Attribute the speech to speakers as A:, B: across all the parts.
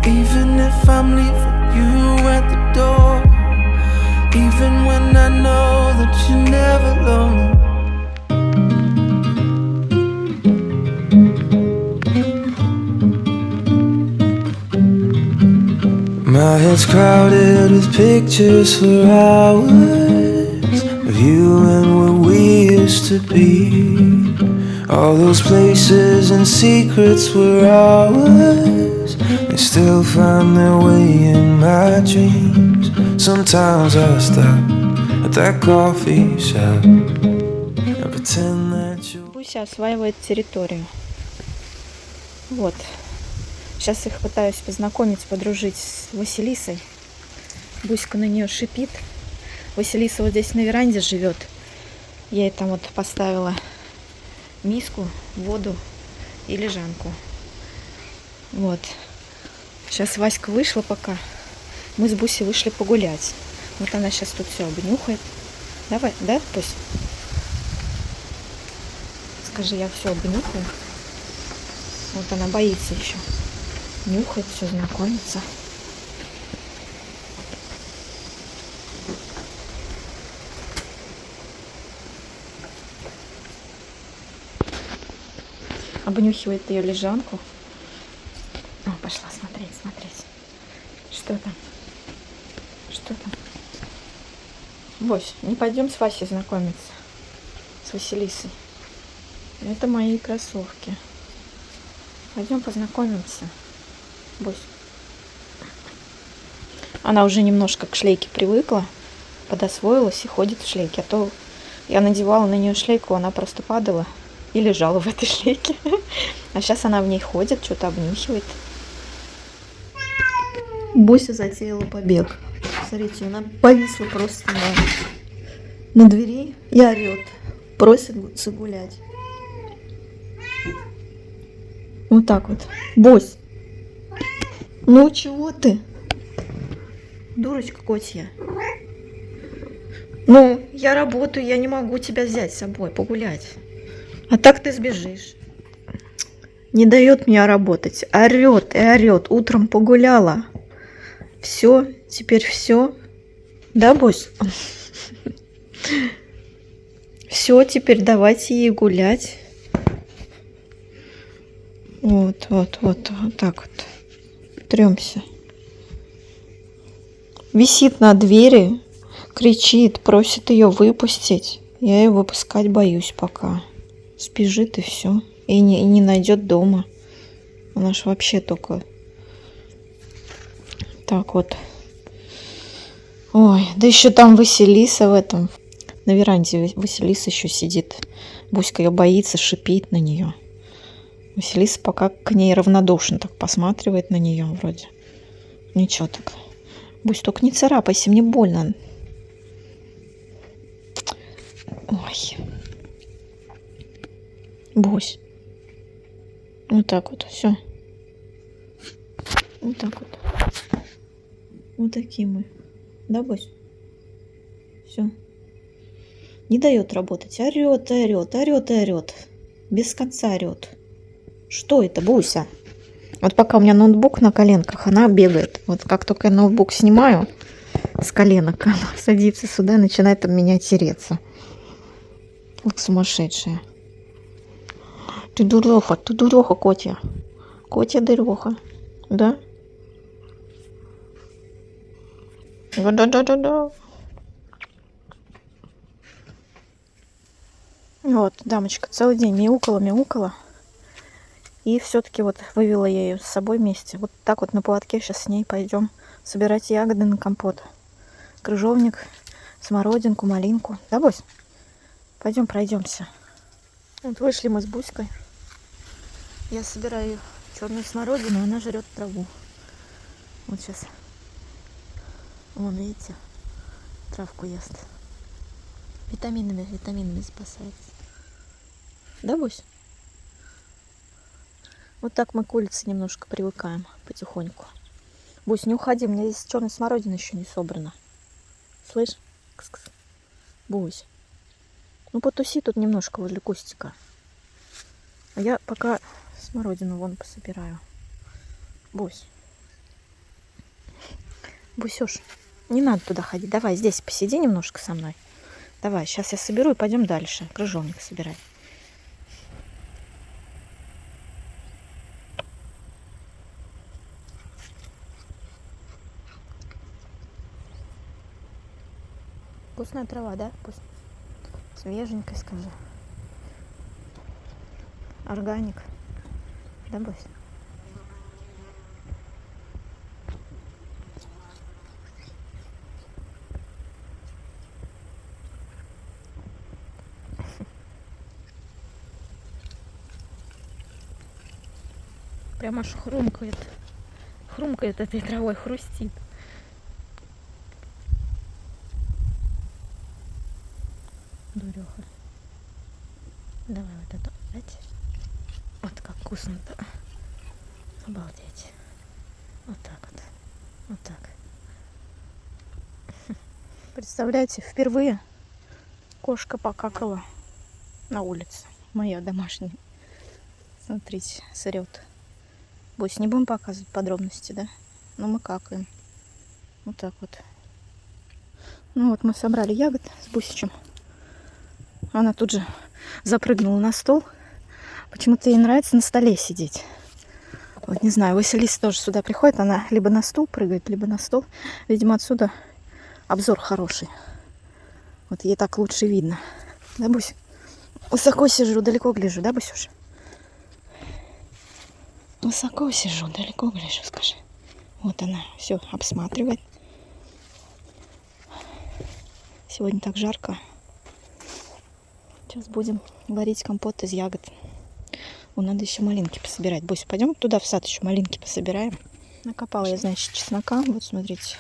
A: Even if I'm leaving you at the door, even when I know that you're never lonely. My head's crowded with pictures for hours of you and what we used to be. All those places and secrets were ours. They still find their way in my dreams. Sometimes I stop at that coffee shop and pretend that you...
B: Буся осваивает территорию. Вот. Сейчас их пытаюсь познакомить, подружить с Василисой. Буська на нее шипит. Василиса вот здесь на веранде живет. Я ей там вот поставила миску, воду и лежанку. Вот. Сейчас Васька вышла пока. Мы с Бусей вышли погулять. Вот она сейчас тут все обнюхает. Давай, да, Бусь? Скажи, я все обнюхаю. Вот она боится еще. Нюхает все, знакомится. Обнюхивает ее лежанку. О, пошла смотреть. Что там? Что там? Бось, не пойдем с Васей знакомиться? С Василисой. Это мои кроссовки. Пойдем познакомимся. Бось. Она уже немножко к шлейке привыкла, подосвоилась и ходит в шлейке. А то я надевала на нее шлейку, она просто падала и лежала в этой шлейке. А сейчас она в ней ходит, что-то обнюхивает. Буся затеяла побег. Смотрите, она повисла просто на двери и орет. Просит гулять. Вот так вот. Бусь. Ну чего ты? Дурочка котья. Ну, я работаю, я не могу тебя взять с собой погулять. А так ты сбежишь. Не дает мне работать. Орет и орет. Утром погуляла. Все, теперь все. Да, Бусь? Все, теперь давайте ей гулять. Вот так вот. Трёмся. Висит на двери, кричит, просит ее выпустить. Я ее выпускать боюсь пока. Сбежит и все. И не найдет дома. Она ж вообще только так вот. Ой, да еще там Василиса в этом. На веранде Василиса еще сидит. Буська ее боится, шипит на нее. Василиса пока к ней равнодушно так посматривает на нее вроде. Ничего так. Бусь, только не царапайся, мне больно. Ой. Бусь. Вот так вот, все. Вот так вот. Вот такие мы. Да, Бусь? Все. Не дает работать. Орет и орет, орет и орет. Без конца орет. Что это, Буся? Вот пока у меня ноутбук на коленках, она бегает. Вот как только я ноутбук снимаю с коленок, она садится сюда и начинает об меня тереться. Как сумасшедшая. Ты дуреха, котя. Котя дуреха. Да? Да. Вот, дамочка целый день мяукала. И все-таки вот вывела я ее с собой вместе. Вот так вот на поводке сейчас с ней пойдем собирать ягоды на компот. Крыжовник, смородинку, малинку. Да, Бось? Пойдем пройдемся. Вот вышли мы с Буськой. Я собираю черную смородину, она жрет траву. Вот сейчас. Вон, видите, травку ест. Витаминами спасается. Да, Бусь? Вот так мы к улице немножко привыкаем потихоньку. Бусь, не уходи, у меня здесь черная смородина еще не собрана. Слышь? Кс-кс. Бусь. Ну потуси тут немножко возле кустика. А я пока смородину вон пособираю. Бусь. Бусюш, не надо туда ходить. Давай здесь посиди немножко со мной. Давай, сейчас я соберу и пойдем дальше. Крыжовник собирать. Вкусная трава, да? Свеженькая, скажи. Органик. Да, Бусь? Прям аж хрумкает. Хрумкает этой травой, хрустит. Дуреха. Давай вот это дать. Вот как вкусно-то. Обалдеть. Вот так вот. Вот так. Представляете, впервые кошка покакала на улице. Моя домашняя. Смотрите, срет. Бусь, не будем показывать подробности, да? Но мы какаем. Вот так вот. Ну вот мы собрали ягод с Бусичем. Она тут же запрыгнула на стол. Почему-то ей нравится на столе сидеть. Вот не знаю, Василиса тоже сюда приходит. Она либо на стул прыгает, либо на стол. Видимо, отсюда обзор хороший. Вот ей так лучше видно. Да, Бусь? Высоко сижу, далеко гляжу, да, Бусюш? Высоко сижу, далеко гляжу, скажи. Вот она все обсматривает. Сегодня так жарко. Сейчас будем варить компот из ягод. Надо еще малинки пособирать. Бусь, пойдем туда в сад еще малинки пособираем. Накопала я, значит, чеснока. Вот, смотрите.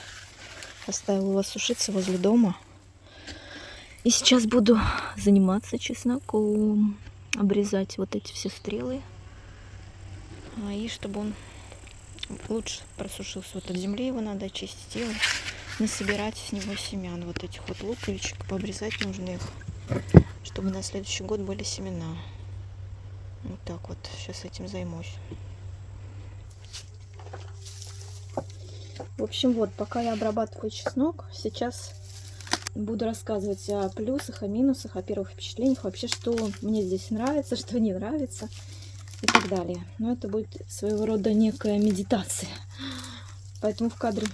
B: Оставила его сушиться возле дома. И сейчас буду заниматься чесноком. Обрезать вот эти все стрелы. И чтобы он лучше просушился вот от земли, его надо очистить и насобирать с него семян. Вот этих вот луковичек, пообрезать нужно их, чтобы на следующий год были семена. Вот так вот, сейчас этим займусь. В общем, вот, пока я обрабатываю чеснок, сейчас буду рассказывать о плюсах, о минусах, о первых впечатлениях, вообще, что мне здесь нравится, что не нравится и так далее. Но это будет своего рода некая медитация. Поэтому в кадре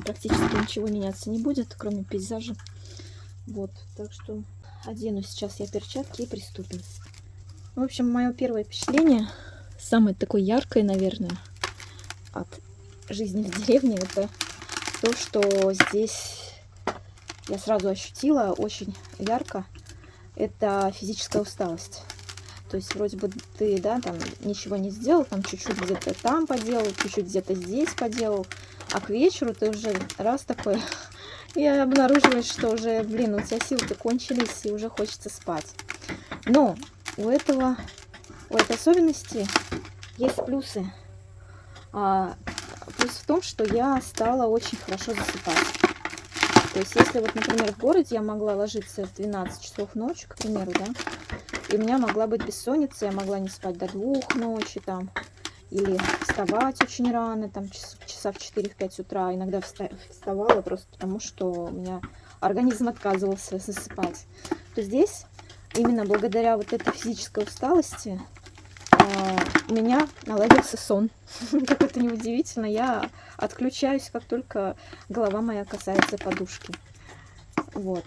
B: практически ничего меняться не будет, кроме пейзажа. Вот, так что одену сейчас я перчатки и приступим. В общем, мое первое впечатление, самое такое яркое, наверное, от жизни в деревне, это то, что здесь я сразу ощутила очень ярко, это физическая усталость. То есть вроде бы ты, да, там ничего не сделал, там чуть-чуть где-то там поделал, чуть-чуть где-то здесь поделал, а к вечеру ты уже раз такой, и обнаружилось, что уже, блин, у тебя силы-то кончились, и уже хочется спать. Но у этой особенности есть плюсы. Плюс в том, что я стала очень хорошо засыпать. То есть, если вот, например, в городе я могла ложиться в 12 часов ночи, к примеру, да, и у меня могла быть бессонница, я могла не спать до 2 ночи, там, или вставать очень рано, там, часа в 4-5 утра. Иногда вставала просто потому, что у меня организм отказывался засыпать. То здесь, именно благодаря вот этой физической усталости, у меня наладился сон. Как это не удивительно, я отключаюсь, как только голова моя касается подушки. Вот.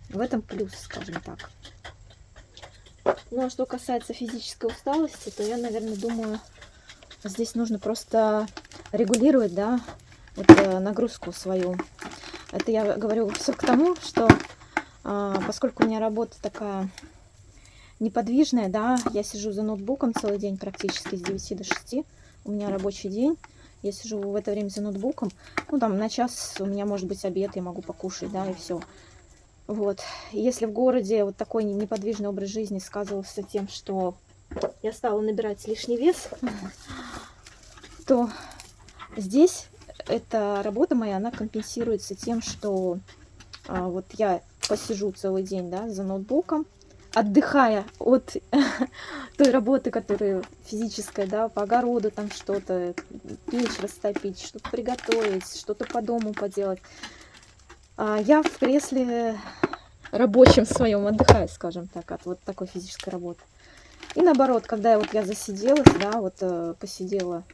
B: В этом плюс, скажем так. Ну, а что касается физической усталости, то я, наверное, думаю, здесь нужно просто регулировать, да, вот, нагрузку свою. Это я говорю все к тому, что поскольку у меня работа такая неподвижная, да, я сижу за ноутбуком целый день, практически с 9 до 6, у меня рабочий день, я сижу в это время за ноутбуком, ну, там, на час у меня может быть обед, я могу покушать, да, и все. Вот, если в городе вот такой неподвижный образ жизни сказывался тем, что я стала набирать лишний вес, то здесь эта работа моя, она компенсируется тем, что вот я посижу целый день, да, за ноутбуком, отдыхая от той работы, которая физическая, да, по огороду там что-то, печь растопить, что-то приготовить, что-то по дому поделать, я в кресле рабочем своем отдыхаю, скажем так, от вот такой физической работы. И наоборот, когда я засиделась, да, вот посидела,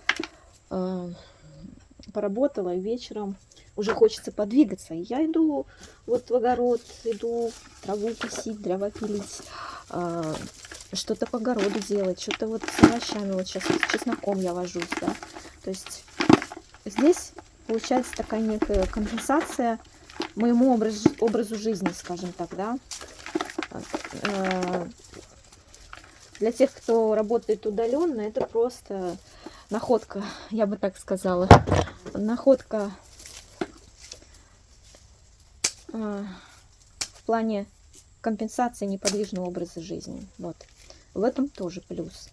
B: поработала, и вечером уже хочется подвигаться. И я иду вот в огород, иду траву косить, дрова пилить, что-то по огороду делать, что-то вот с овощами, вот сейчас с чесноком я вожусь, да. То есть здесь получается такая некая компенсация моему образу жизни, скажем так, да. Для тех, кто работает удаленно, это просто находка, я бы так сказала. Находка в плане компенсации неподвижного образа жизни. Вот. В этом тоже плюс.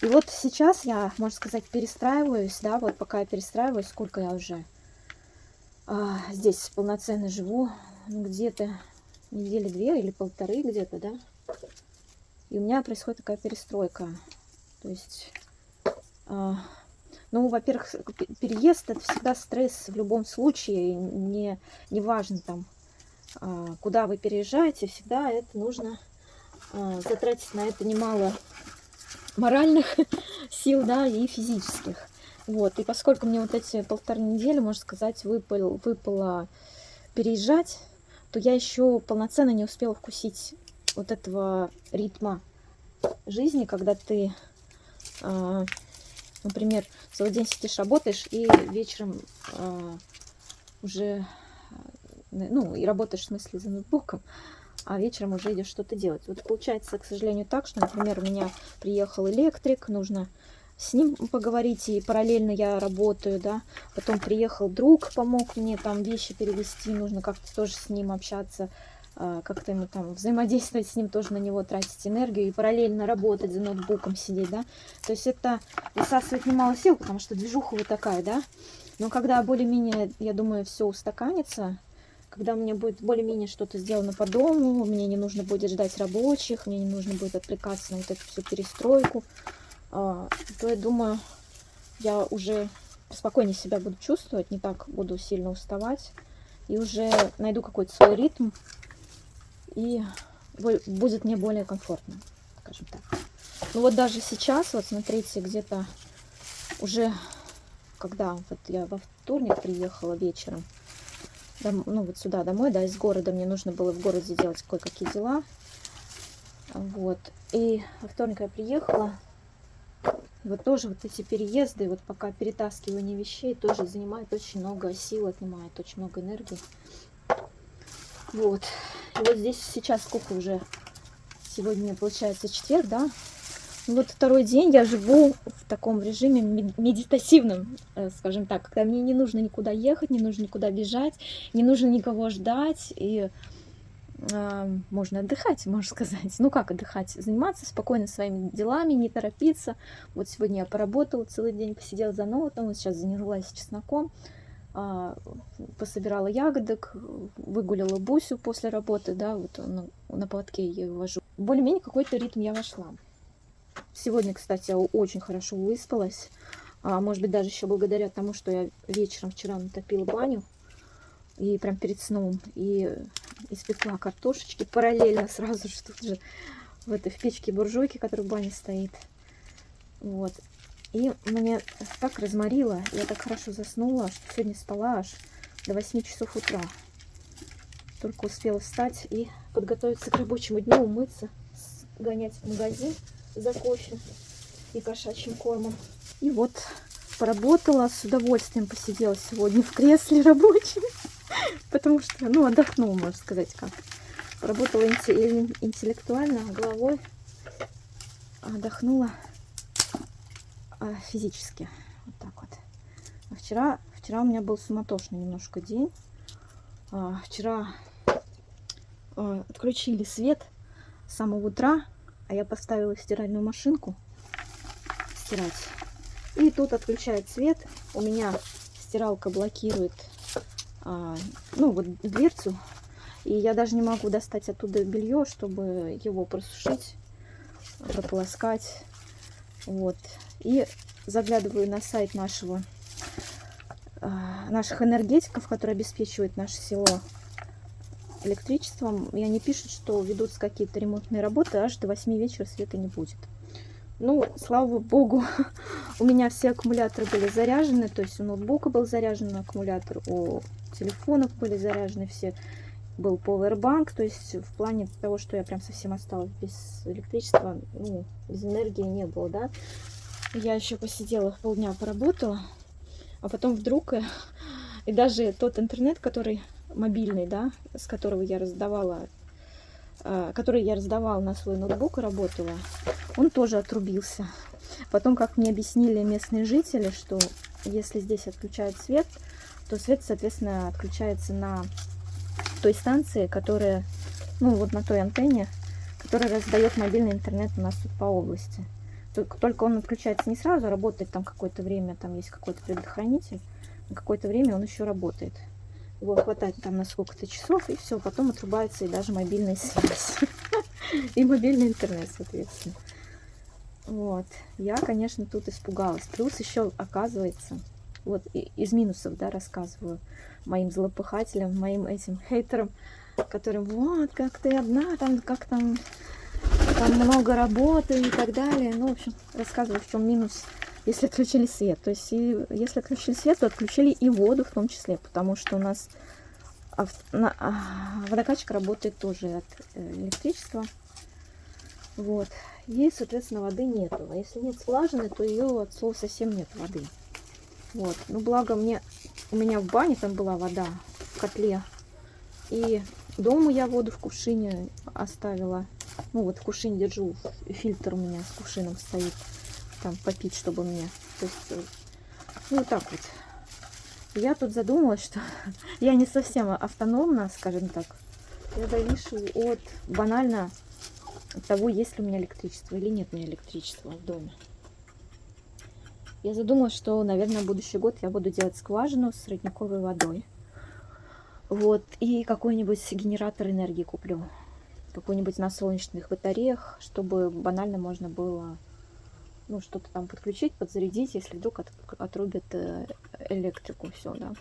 B: И вот сейчас я, можно сказать, перестраиваюсь, да, вот пока я перестраиваюсь, сколько я уже здесь полноценно живу, где-то недели 2 или 1,5 где-то, да. И у меня происходит такая перестройка. То есть, ну, во-первых, переезд — это всегда стресс в любом случае. Не важно там, куда вы переезжаете, всегда это нужно затратить на это немало моральных сил, да, и физических. Вот. И поскольку мне вот эти 1,5 недели, можно сказать, выпало переезжать, то я еще полноценно не успела вкусить вот этого ритма жизни, когда ты, например, целый день сидишь, работаешь, и вечером уже, ну, и работаешь, в смысле, за ноутбуком, а вечером уже идешь что-то делать. Вот получается, к сожалению, так, что, например, у меня приехал электрик, нужно с ним поговорить, и параллельно я работаю, да. Потом приехал друг, помог мне там вещи перевезти, нужно как-то тоже с ним общаться, как-то ему там взаимодействовать с ним, тоже на него тратить энергию и параллельно работать за ноутбуком, сидеть, да. То есть это высасывает немало сил, потому что движуха вот такая, да. Но когда более-менее, я думаю, все устаканится, когда у меня будет более-менее что-то сделано по дому, мне не нужно будет ждать рабочих, мне не нужно будет отвлекаться на вот эту всю перестройку, то я думаю, я уже спокойнее себя буду чувствовать, не так буду сильно уставать, и уже найду какой-то свой ритм, и будет мне более комфортно, скажем так. Ну вот даже сейчас, вот смотрите, где-то уже, когда вот я во вторник приехала вечером, ну вот сюда домой, да, из города, мне нужно было в городе делать кое-какие дела, вот, и во вторник я приехала, вот тоже вот эти переезды, вот пока перетаскивание вещей тоже занимает очень много сил, отнимает очень много энергии. Вот. И вот здесь сейчас сколько уже? Сегодня получается четверг, да? Ну вот второй день я живу в таком режиме медитативном, скажем так, когда мне не нужно никуда ехать, не нужно никуда бежать, не нужно никого ждать, и можно отдыхать, можно сказать. Ну как отдыхать? Заниматься спокойно своими делами, не торопиться. Вот сегодня я поработала целый день, посидела за ноутом, вот сейчас занялась чесноком, пособирала ягодок, выгуляла Бусю после работы, да, вот на поводке я ее вожу. Более-менее какой-то ритм я вошла. Сегодня, кстати, я очень хорошо выспалась. Может быть, даже еще благодаря тому, что я вечером вчера натопила баню. И прям перед сном. И испекла картошечки параллельно сразу же тут же в печке буржуйки, которая в бане стоит. Вот. И мне так разморило, я так хорошо заснула, что сегодня спала аж до 8 часов утра. Только успела встать и подготовиться к рабочему дню, умыться, гонять в магазин за кофе и кошачьим кормом. И вот поработала, с удовольствием посидела сегодня в кресле рабочем, потому что, ну, отдохнула, можно сказать, как. Поработала интеллектуально, головой, отдохнула физически. Вот так вот. А вчера у меня был суматошный немножко день. Вчера отключили свет с самого утра, а я поставила стиральную машинку стирать. И тут отключает свет. У меня стиралка блокирует, ну вот, дверцу. И я даже не могу достать оттуда белье, чтобы его просушить, прополоскать. Вот. И заглядываю на сайт наших энергетиков, которые обеспечивают наше село электричеством. И они пишут, что ведутся какие-то ремонтные работы, аж до 8 вечера света не будет. Ну, слава богу, у меня все аккумуляторы были заряжены, то есть у ноутбука был заряжен аккумулятор, у телефонов были заряжены все, был powerbank, то есть в плане того, что я прям совсем осталась без электричества, ну, без энергии не было, да. Я еще посидела, полдня поработала, а потом вдруг, и даже тот интернет, который мобильный, да, с которого я раздавала, который я раздавала на свой ноутбук и работала, он тоже отрубился. Потом, как мне объяснили местные жители, что если здесь отключают свет, то свет, соответственно, отключается на той станции, которая, ну, вот на той антенне, которая раздает мобильный интернет у нас тут по области. Только он отключается не сразу, работает там какое-то время, там есть какой-то предохранитель, на какое-то время он еще работает. Его хватает там на сколько-то часов, и все, потом отрубается и даже мобильная связь. И мобильный интернет, соответственно. Вот. Я, конечно, тут испугалась. Плюс еще, оказывается, вот из минусов, да, рассказываю моим злопыхателям, моим этим хейтерам, которым, вот, как ты одна, там, как там много работы и так далее. Ну, в общем, рассказываю, в чем минус, если отключили свет. То есть, если отключили свет, то отключили и воду в том числе, потому что у нас водокачка работает тоже от электричества. Вот. И, соответственно, воды нету. А если нет скважины, то ее от слова совсем нет воды. Вот. Ну, благо у меня в бане там была вода в котле. И дома я воду в кувшине оставила. Ну, вот в кувшине держу. Фильтр у меня с кувшином стоит. Там попить, чтобы мне. То есть, ну, вот так вот. Я тут задумалась, что я не совсем автономна, скажем так. Я завишу от банально того, есть ли у меня электричество или нет у меня электричества в доме. Я задумалась, что, наверное, в будущий год я буду делать скважину с родниковой водой. Вот. И какой-нибудь генератор энергии куплю. Какой-нибудь на солнечных батареях, чтобы банально можно было, ну, что-то там подключить, подзарядить, если вдруг отрубят электрику, все, да.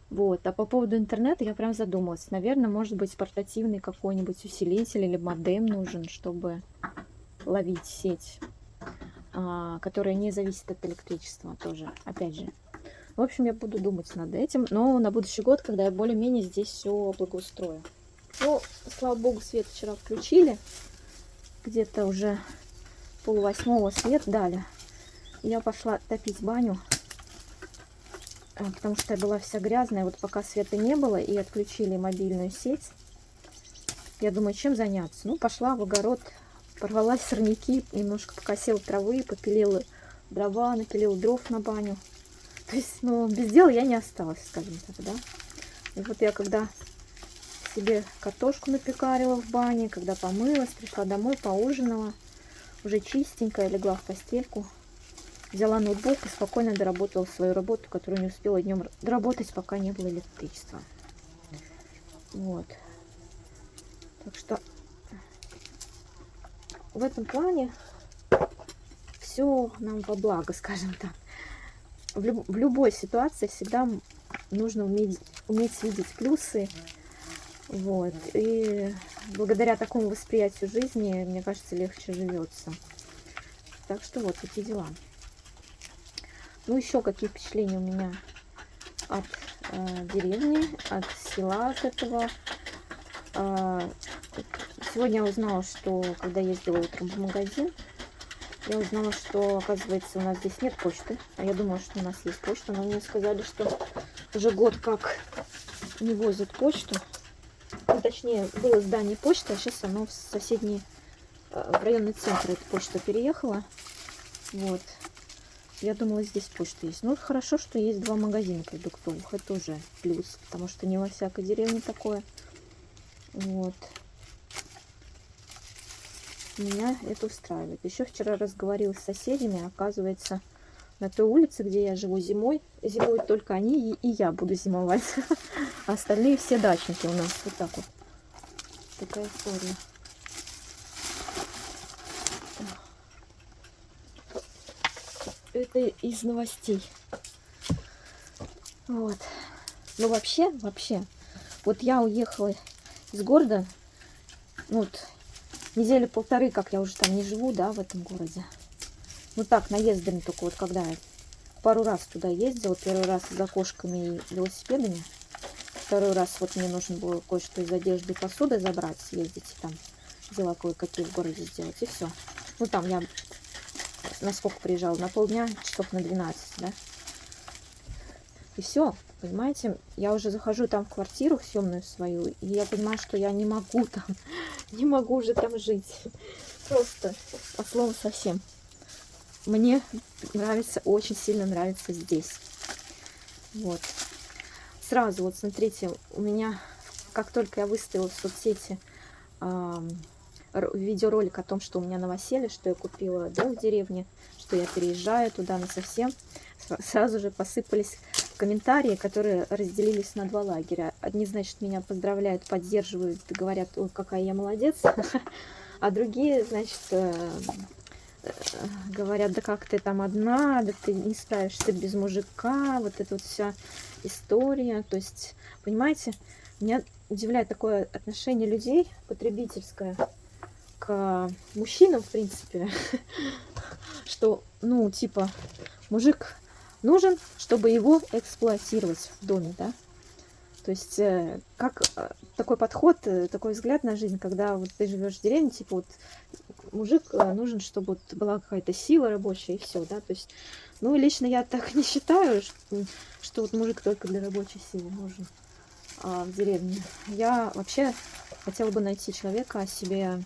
B: Вот. А по поводу интернета я прям задумалась. Наверное, может быть, портативный какой-нибудь усилитель или модем нужен, чтобы ловить сеть, которая не зависит от электричества тоже, опять же. В общем, я буду думать над этим, но на будущий год, когда я более-менее здесь все благоустрою. Ну, слава богу, свет вчера включили. Где-то уже 7:30 свет дали. Я пошла топить баню, потому что я была вся грязная. Вот пока света не было и отключили мобильную сеть, я думаю, чем заняться. Ну, пошла в огород, порвала сорняки, немножко покосила травы, попилила дрова, напилила дров на баню. То есть, ну, без дела я не осталась, скажем так, да. И вот я когда себе картошку напекарила в бане, когда помылась, пришла домой, поужинала, уже чистенькая, легла в постельку, взяла ноутбук и спокойно доработала свою работу, которую не успела днем доработать, пока не было электричества. Вот. Так что в этом плане все нам во благо, скажем так. В любой ситуации всегда нужно уметь видеть плюсы. Вот. И благодаря такому восприятию жизни, мне кажется, легче живется. Так что вот такие дела. Ну, еще какие впечатления у меня от деревни, от села от этого. Сегодня я узнала, что когда ездила утром в магазин, я узнала, что, оказывается, у нас здесь нет почты. А я думала, что у нас есть почта, но мне сказали, что уже год как не возят почту. Ну, точнее, было здание почты, а сейчас оно в соседний, в районный центр эта почта переехала. Вот. Я думала, здесь почта есть. Ну, хорошо, что есть 2 магазина продуктовых. Это уже плюс, потому что не во всякой деревне такое. Вот. Меня это устраивает. Еще вчера разговаривала с соседями. Оказывается, на той улице, где я живу зимой. Зимуют только они, и я буду зимовать. А остальные все дачники у нас. Вот так вот. Такая история. Это из новостей. Вот. Ну вообще, вот я уехала из города, ну вот, недели полторы, как я уже там не живу, да, в этом городе. Ну так, наездами только вот, когда я пару раз туда ездила, первый раз за кошками и велосипедами, второй раз вот мне нужно было кое-что из одежды и посуды забрать, съездить и там дела кое-какие в городе сделать, и все. Ну там я на сколько приезжала? На полдня, часов на 12, да? И все, понимаете, я уже захожу там в квартиру съемную свою, и я понимаю, что я не могу там, не могу уже там жить. Просто, по слову совсем. Мне нравится, очень сильно нравится здесь. Вот. Сразу, вот смотрите, у меня, как только я выставила в соцсети видеоролик о том, что у меня новоселье, что я купила дом в деревне, что я переезжаю туда насовсем, сразу же посыпались комментарии, которые разделились на два лагеря. Одни, значит, меня поздравляют, поддерживают, говорят, ой, какая я молодец, а другие, значит, говорят, да как ты там одна, да ты не справишься без мужика, вот эта вот вся история. То есть, понимаете, меня удивляет такое отношение людей, потребительское, к мужчинам, в принципе, что, ну, типа, мужик нужен, чтобы его эксплуатировать в доме, да. То есть, как такой подход, такой взгляд на жизнь, когда вот ты живешь в деревне, типа, вот мужик нужен, чтобы вот была какая-то сила рабочая, и все, да. То есть, ну, лично я так не считаю, что вот мужик только для рабочей силы нужен в деревне. Я вообще хотела бы найти человека себе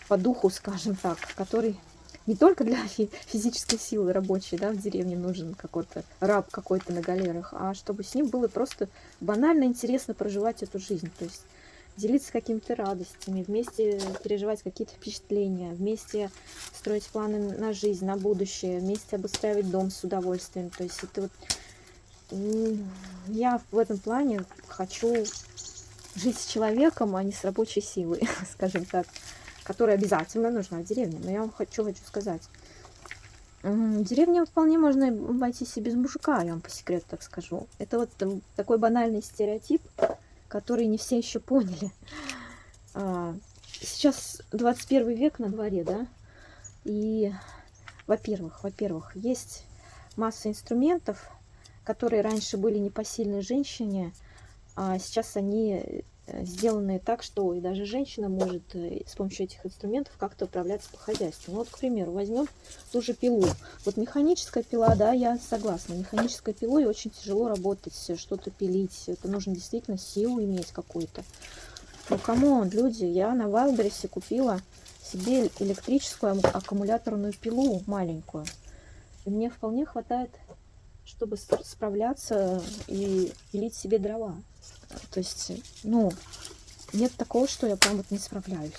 B: по духу, скажем так, который не только для физической силы рабочей, да, в деревне нужен какой-то раб какой-то на галерах, а чтобы с ним было просто банально интересно проживать эту жизнь, то есть делиться какими-то радостями, вместе переживать какие-то впечатления, вместе строить планы на жизнь, на будущее, вместе обустраивать дом с удовольствием. То есть это вот я в этом плане хочу жить с человеком, а не с рабочей силой, скажем так, которая обязательно нужна в деревне. Но я вам хочу сказать. В деревне вполне можно обойтись и без мужика, я вам по секрету так скажу. Это вот такой банальный стереотип, который не все еще поняли. Сейчас 21 век на дворе, да? И, во-первых, есть масса инструментов, которые раньше были непосильны женщине, а сейчас они сделанные так, что и даже женщина может с помощью этих инструментов как-то управляться по хозяйству. Ну вот, к примеру, возьмем ту же пилу. Вот механическая пила, да, я согласна. Механической пилой очень тяжело работать, что-то пилить. Это нужно действительно силу иметь какую-то. Ну, камон, люди, я на Вайлдберрисе купила себе электрическую аккумуляторную пилу маленькую. И мне вполне хватает, чтобы справляться и пилить себе дрова. То есть, ну, нет такого, что я прям вот не справляюсь.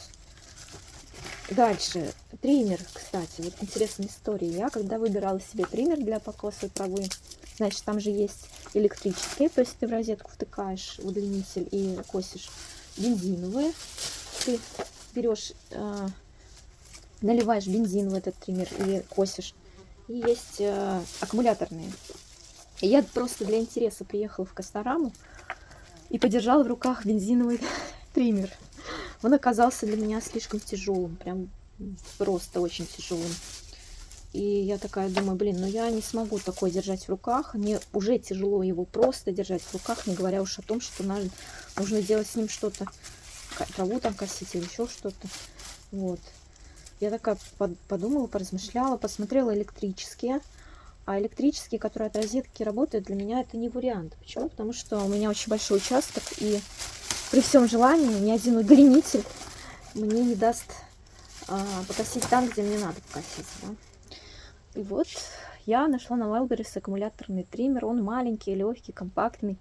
B: Дальше. Триммер, кстати. Вот интересная история. Я когда выбирала себе триммер для покоса травы, значит, там же есть электрические, то есть ты в розетку втыкаешь удлинитель и косишь. Бензиновые. Ты берешь, наливаешь бензин в этот триммер и косишь. И есть аккумуляторные. И я просто для интереса приехала в Костараму и подержала в руках бензиновый триммер. Он оказался для меня слишком тяжелым, прям просто очень тяжелым. И я такая думаю, блин, ну я не смогу такой держать в руках. Мне уже тяжело его просто держать в руках, не говоря уж о том, что нужно делать с ним что-то, траву там косить или еще что-то. Вот. Я такая подумала, поразмышляла, посмотрела электрические. А электрические, которые от розетки работают, для меня это не вариант. Почему? Потому что у меня очень большой участок, и при всем желании ни один удлинитель мне не даст покосить там, где мне надо покосить. Да? И вот я нашла на Wildberries аккумуляторный триммер. Он маленький, легкий, компактный.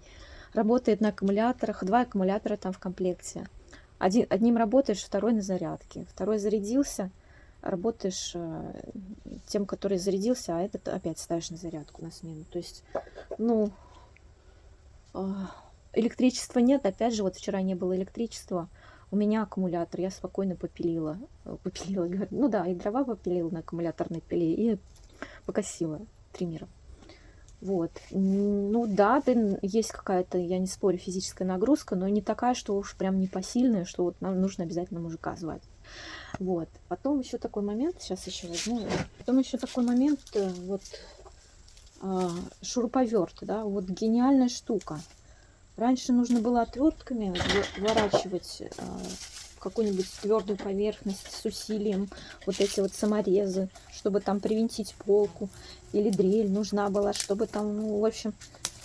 B: Работает на аккумуляторах. 2 аккумулятора там в комплекте. Одним работаешь, второй на зарядке. Второй зарядился, работаешь тем, который зарядился, а этот опять ставишь на зарядку на смену. То есть, ну, электричества нет. Опять же, вот вчера не было электричества. У меня аккумулятор, я спокойно попилила. Попилила, говорю. Ну да, и дрова попилила на аккумуляторной пиле, и покосила триммером. Вот. Ну да, есть какая-то, я не спорю, физическая нагрузка, но не такая, что уж прям непосильная, что вот нам нужно обязательно мужика звать. Вот. Потом еще такой момент, сейчас еще возьму. Потом еще такой момент, вот шуруповерт, да, вот гениальная штука. Раньше нужно было отвертками выворачивать какую-нибудь твердую поверхность с усилием, вот эти вот саморезы, чтобы там привинтить полку, или дрель нужна была, чтобы там, ну, в общем,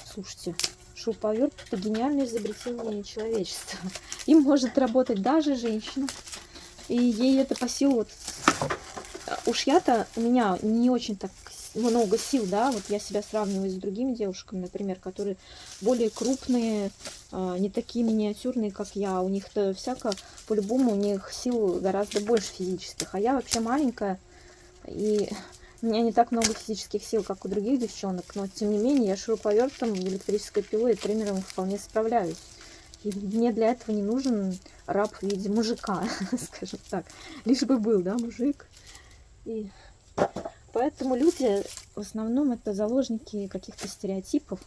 B: слушайте, шуруповерт — это гениальное изобретение человечества. Им может работать даже женщина, и ей это по силу. Вот. Уж я-то, у меня не очень так много сил, да, вот я себя сравниваю с другими девушками, например, которые более крупные, не такие миниатюрные, как я, у них-то всяко, по-любому, у них сил гораздо больше физических, а я вообще маленькая, и у меня не так много физических сил, как у других девчонок, но тем не менее я шуруповертом, электрической пилой и триммером вполне справляюсь. И мне для этого не нужен раб в виде мужика, скажем так, лишь бы был, да, мужик. И поэтому люди в основном это заложники каких-то стереотипов.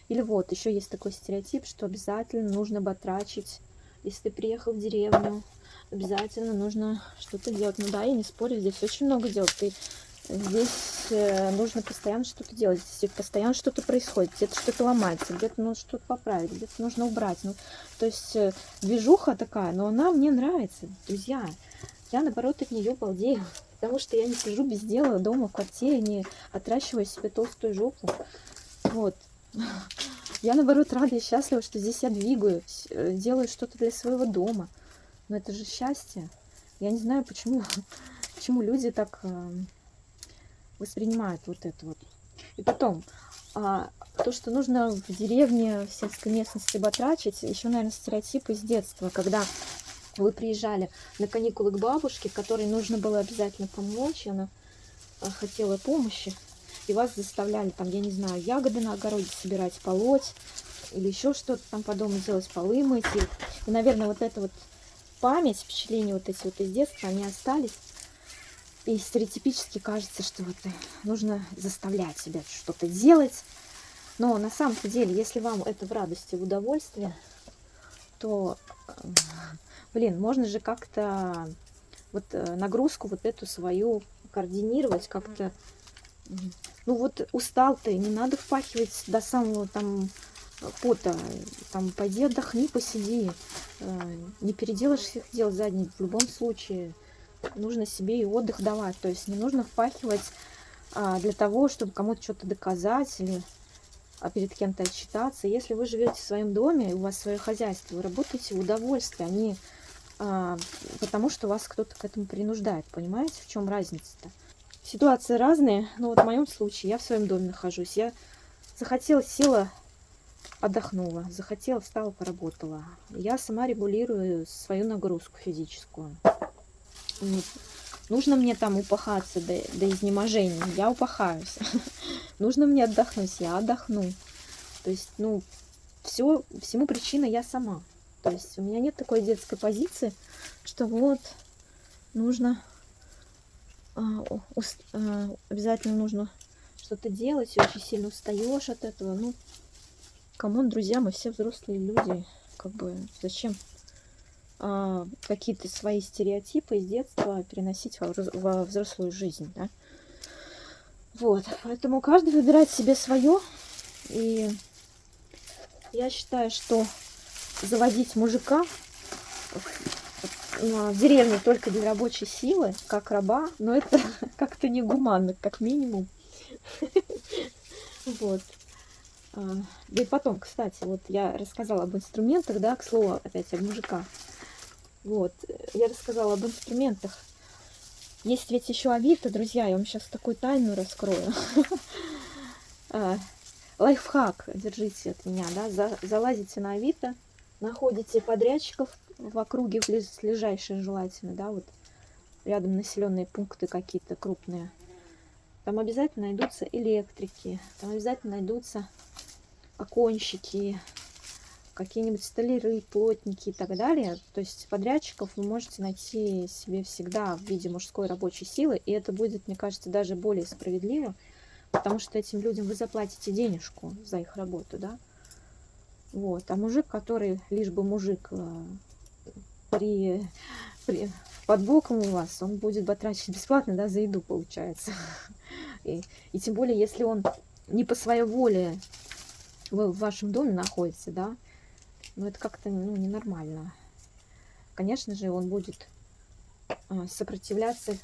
B: Или вот, еще есть такой стереотип, что обязательно нужно батрачить. Если ты приехал в деревню, обязательно нужно что-то делать. Ну да, я не спорю, здесь очень много дел. Здесь нужно постоянно что-то делать. Здесь постоянно что-то происходит. Где-то что-то ломается, где-то нужно что-то поправить, где-то нужно убрать. Ну, то есть движуха такая, но она мне нравится, друзья. Я, наоборот, от нее балдею. Потому что я не сижу без дела дома в квартире, не отращиваю себе толстую жопу. Вот. Я, наоборот, рада и счастлива, что здесь я двигаюсь, делаю что-то для своего дома. Но это же счастье. Я не знаю, почему люди так воспринимают вот это вот. И потом, то, что нужно в деревне, в сельской местности батрачить, еще, наверное, стереотипы с детства, когда вы приезжали на каникулы к бабушке, которой нужно было обязательно помочь, она хотела помощи, и вас заставляли там, я не знаю, ягоды на огороде собирать, полоть, или еще что-то там по дому делать, полы мыть. И, наверное, вот эта вот память, впечатления вот эти вот из детства, они остались. И стереотипически кажется, что вот нужно заставлять себя что-то делать. Но на самом-то деле, если вам это в радости, в удовольствие, то, блин, можно же как-то вот нагрузку вот эту свою координировать, как-то. Ну вот устал ты, не надо впахивать до самого там пота. Там пойди отдохни, посиди. Не переделаешь всех дел за день. В любом случае нужно себе и отдых давать. То есть не нужно впахивать для того, чтобы кому-то что-то доказать или перед кем-то отчитаться. Если вы живете в своем доме, и у вас свое хозяйство, вы работаете в удовольствие, а не потому, что вас кто-то к этому принуждает. Понимаете, в чем разница-то? Ситуации разные, но вот в моем случае я в своем доме нахожусь. Я захотела, села, отдохнула, захотела, встала, поработала. Я сама регулирую свою нагрузку физическую. Нужно мне там упахаться до изнеможения, я упахаюсь. Нужно мне отдохнуть, я отдохну. То есть, ну, всему причина я сама. То есть у меня нет такой детской позиции, что вот нужно обязательно нужно что-то делать, и очень сильно устаешь от этого. Ну, камон, друзья, мы все взрослые люди. Как бы зачем какие-то свои стереотипы из детства переносить во взрослую жизнь, да? Вот, поэтому каждый выбирает себе свое. И я считаю, что заводить мужика в деревне только для рабочей силы, как раба, но это как-то негуманно, как минимум. Вот. Да и потом, кстати, вот я рассказала об инструментах, да, к слову, опять об мужиках. Вот, я рассказала об инструментах. Есть ведь еще Авито, друзья, я вам сейчас такую тайну раскрою. Лайфхак, держите от меня, да, залазите на Авито, находите подрядчиков в округе близлежащих желательно, да, вот рядом населенные пункты какие-то крупные, там обязательно найдутся электрики, там обязательно найдутся оконщики, какие-нибудь столяры, плотники и так далее. То есть подрядчиков вы можете найти себе всегда в виде мужской рабочей силы, и это будет, мне кажется, даже более справедливо, потому что этим людям вы заплатите денежку за их работу, да. Вот. А мужик, который лишь бы мужик под боком у вас, он будет батрачить бесплатно, да, за еду, получается. И тем более, если он не по своей воле в вашем доме находится, да, ну это как-то ненормально. Конечно же, он будет сопротивляться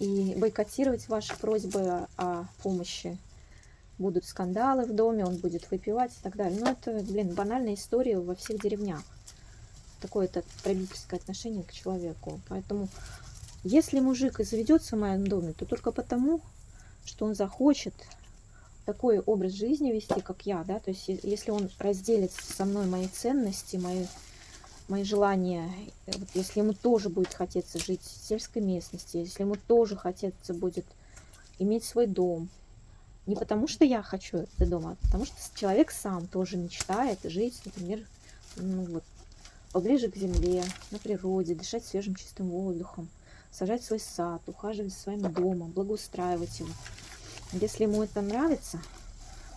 B: и бойкотировать ваши просьбы о помощи. Будут скандалы в доме, он будет выпивать и так далее. Ну это, банальная история во всех деревнях. Такое-то потребительское отношение к человеку. Поэтому, если мужик и заведется в моем доме, то только потому, что он захочет такой образ жизни вести, как я, да, то есть если он разделит со мной мои ценности, мои желания, вот если ему тоже будет хотеться жить в сельской местности, если ему тоже хотеться будет иметь свой дом, не потому что я хочу этот дом, а потому что человек сам тоже мечтает жить, например, поближе к земле, на природе, дышать свежим чистым воздухом, сажать свой сад, ухаживать за своим домом, благоустраивать его. Если ему это нравится,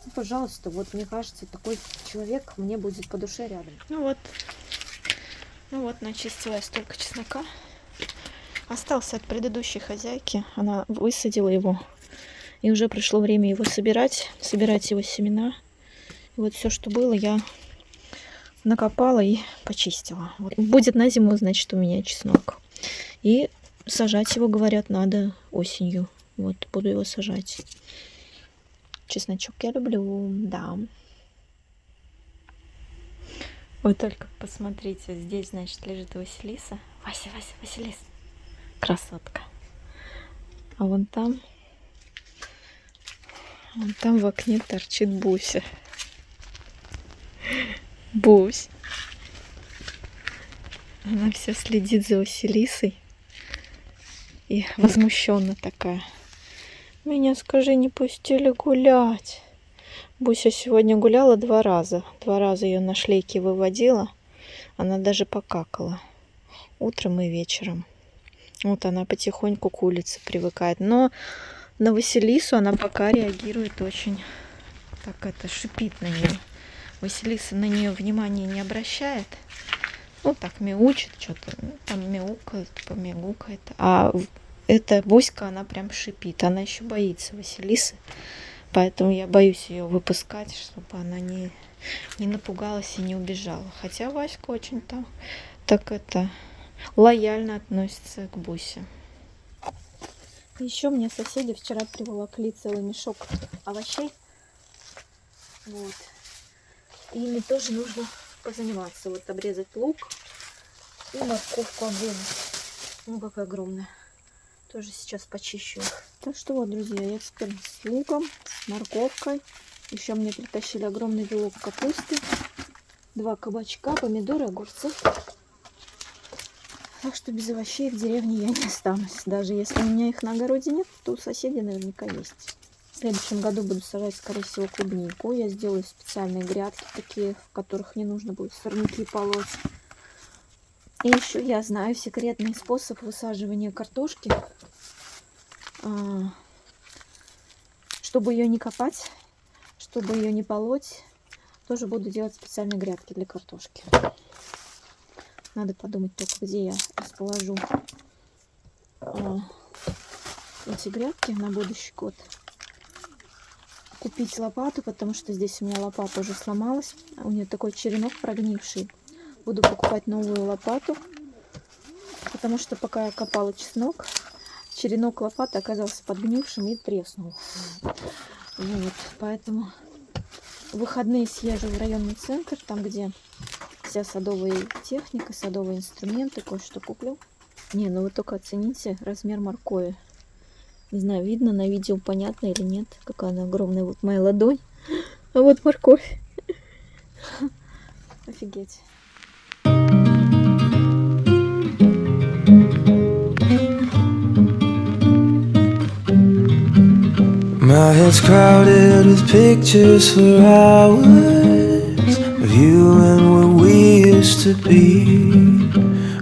B: ну, пожалуйста, вот мне кажется, такой человек мне будет по душе рядом. Ну вот, начистила я столько чеснока. Остался от предыдущей хозяйки. Она высадила его. И уже пришло время его собирать его семена. И вот все, что было, я накопала и почистила. Вот. Будет на зиму, значит, у меня чеснок. И сажать его, говорят, надо осенью. Вот, буду его сажать. Чесночок я люблю, да. Вы только посмотрите, здесь, значит, лежит Василиса. Василис. Красотка. А вон там в окне торчит Буся. Бусь. Она все следит за Василисой. И возмущенно такая. Меня, скажи, не пустили гулять. Буся сегодня гуляла 2 раза. 2 раза ее на шлейке выводила. Она даже покакала. Утром и вечером. Вот она потихоньку к улице привыкает. Но на Василису она пока реагирует очень... шипит на нее. Василиса на нее внимания не обращает. Ну, так мяучит что-то. Там мяукает, помягукает. А эта Буська, она прям шипит. Она еще боится Василисы. Поэтому я боюсь ее выпускать, чтобы она не напугалась и не убежала. Хотя Васька очень лояльно относится к Бусе. Еще мне соседи вчера приволокли целый мешок овощей. Вот. И ими тоже нужно позаниматься. Вот обрезать лук и морковку обрезать. Ну, какая огромная. Тоже сейчас почищу их. Так что вот, друзья, я теперь с луком, с морковкой. Еще мне притащили огромный вилок капусты. 2 кабачка, помидоры, огурцы. Так что без овощей в деревне я не останусь. Даже если у меня их на огороде нет, то у соседей наверняка есть. В следующем году буду сажать, скорее всего, клубнику. Я сделаю специальные грядки такие, в которых не нужно будет сорняки полоть. И еще я знаю секретный способ высаживания картошки. Чтобы ее не копать, чтобы ее не полоть, тоже буду делать специальные грядки для картошки. Надо подумать только, где я расположу эти грядки на будущий год. Купить лопату, потому что здесь у меня лопата уже сломалась. У нее такой черенок прогнивший. Буду покупать новую лопату, потому что пока я копала чеснок, черенок лопаты оказался подгнившим и треснул. Вот, поэтому в выходные съезжу в районный центр, там, где вся садовая техника, садовые инструменты, кое-что куплю. Не, ну вы только оцените размер моркови. Не знаю, видно на видео, понятно или нет, какая она огромная. Вот моя ладонь, а вот морковь. Офигеть.
A: My head's crowded with pictures for hours of you and what we used to be.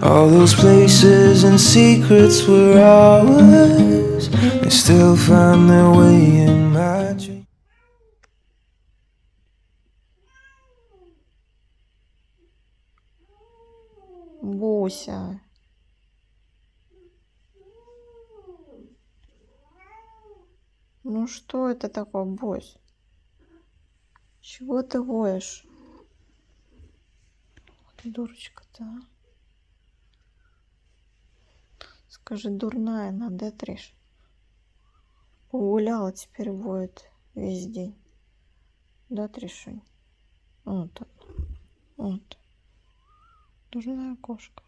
A: All those places and secrets were ours. They still find their way in my dreams.
B: Буся. Ну что это такое, Бусь? Чего ты воешь? Дурочка-то, а? Скажи, дурная она, да, Триш? Погуляла, теперь воет весь день. Да, Тришунь? Вот он. Вот. Дурная кошка.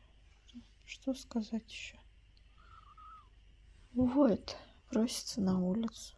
B: Что сказать еще? Воет, просится на улицу.